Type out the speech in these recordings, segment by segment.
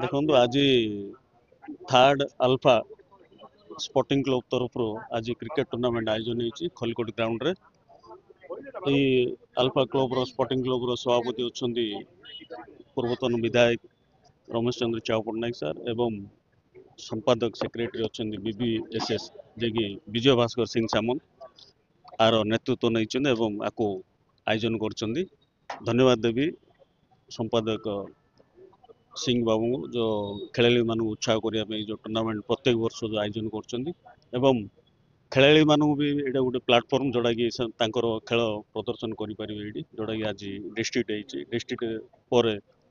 देखो आज third alpha sporting club तरफ आज क्रिकेट टूर्नामेंट आयोजन होती खलिकोट ग्राउंड रे अल्फा क्लब स्पोर्टिंग क्लब सभापति अच्छा पूर्वतन विधायक रमेश चंद्र चाव पट्टनायक सर एवं संपादक सेक्रेटरी अच्छा बीबीएसएस जे कि विजय भास्कर सिंह सामंत आर नेतृत्व नहीं एवं आपको आयोजन कर धन्यवाद देवी संपादक सिंह बाबू जो खेलाड़ी मान उत्साह करने जो टूर्नामेंट प्रत्येक वर्ष जो आयोजन कर खेलाड़ी मानू भी ये गोटे प्लाटफर्म जोड़ा कि खेल प्रदर्शन करेंगे ये जोड़ा कि आज डिस्ट्रिक्ट पर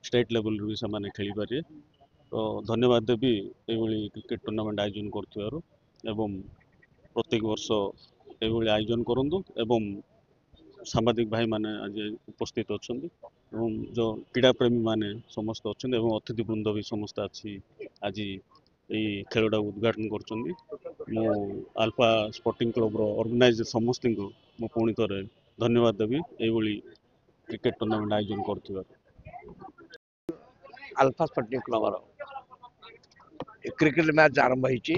स्टेट लेवल भी से खेली पारे तो धन्यवाद देवी ये क्रिकेट टूर्नामेंट आयोजन कर प्रत्येक वर्ष ये आयोजन करूँ एवं सांबादिक भाई माने आज उपस्थित अच्छा जो क्रीड़ा प्रेमी माने समस्त अच्छा अतिथि वृंद भी समस्त अच्छी आज ये खेलटा उद्घाटन कर अल्फा स्पोर्टिंग क्लब ऑर्गेनाइजर समस्त को मु पुणी थे धन्यवाद देवी ये क्रिकेट टूर्नामेंट आयोजन कर alpha sporting club cricket match आरंभ होती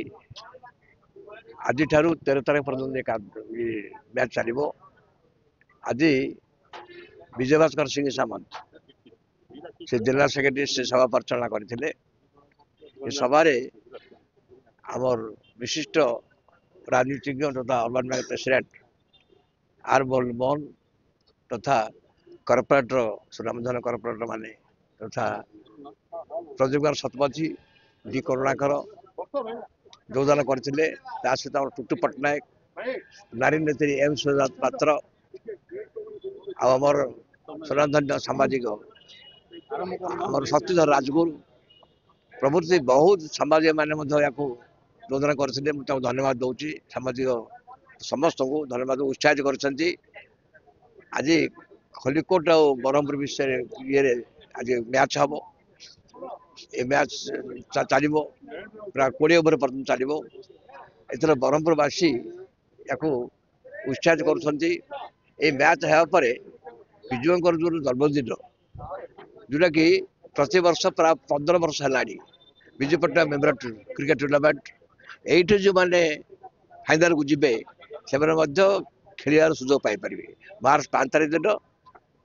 आज 13 तारीख पर्यटन मैच चलो आज विजय भास्कर सिंह सामंत से जिला सेक्रेटरी से सभा परिचालना करते सभार आमर विशिष्ट राजनीतिज्ञ तथा urban bank president R Mohan तथा कॉर्पोरेटर सुनामधन कॉर्पोरेटर माने तथा प्रदीप कुमार शतपथी डी करुणाकर योगदान करते सहित टुटू पट्टनायक नारी नेत्री एम सुजात पात्र आमर सुनामधन्य सामाजिक आमर शक्तिधर राजगुरु प्रभृति बहुत सामाजिक माने योजना करते धन्यवाद दूसरी सामाजिक समस्त को धन्यवाद उत्साहित कर आज खलिकोट और ब्रह्मपुर विषय ये आज मैच हम ये मैच चलो प्राय 20 ओवर पर्यटन चलो एथर ब्रह्मपुरवासी या उत्साहित कर मैच होपर विजुअर जो जन्मदिन जोटा कि प्रति वर्ष प्राय 15 वर्ष है Biju Patnaik memorial cricket tournament ये जो मैंने फाइनाल को जीवे से खेल सुजोग पाई मार्च 5 तारीख दिन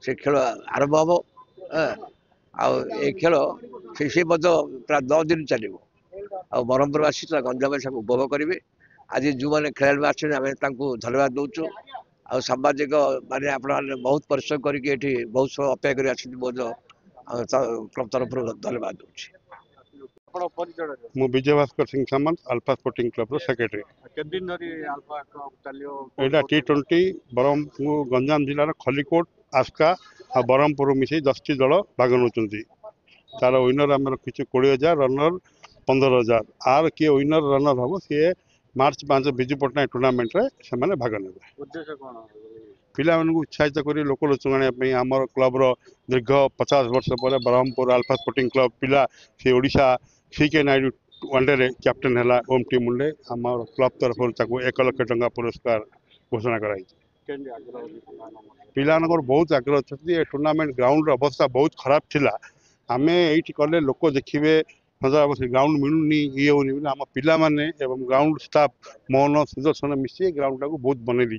से खेल आरंभ हम आ खेल से प्राय 10 दिन चलो आ ब्रह्मपुरवासी गंजामवासी उपभोग करेंगे आज जो मैंने खेल आम धन्यवाद दौचु आ सामाजिक माने आप बहुत परिश्रम करके बहुत समय अपेक्षा कर क्लब तरफ धन्यवाद दूसरी मु विजय भास्कर सिंह सामंत अल्फा स्पोर्टिंग क्लब सेक्रेटरी एटा T20 ब्रह्मपुर गंजाम जिलार खलिकोट आस्का और ब्रह्मपुर मिसे 10टी दल भाग नौ तार विनर आम रखी 20,000 रनर 15,000 आर किए विनर रनर हम सी मार्च 5 विजु पट्टनायक टूर्नामेंट रे से भाग ने पिला उत्साहित कर लोकलोचन आने आम क्लब दीर्घ 50 वर्ष पर ब्रह्मपुर अल्फा स्पोर्टिंग क्लब पिला से Odisha CK Naidu one day captain है ओम टीम मुंडे आम क्लब तरफ 1 लाख टंका पुरस्कार घोषणा कराई पिला बहुत आग्रह अच्छा टूर्नामेंट ग्राउंड अवस्था बहुत खराब थिला आमे ये कले लोक देखिए सजा ग्राउंड मिलूनी ये होनी आम पिला माने एवं ग्राउंड स्टाफ मोहन सुदर्शन मिसी ग्राउंड टाक बहुत बनई दी।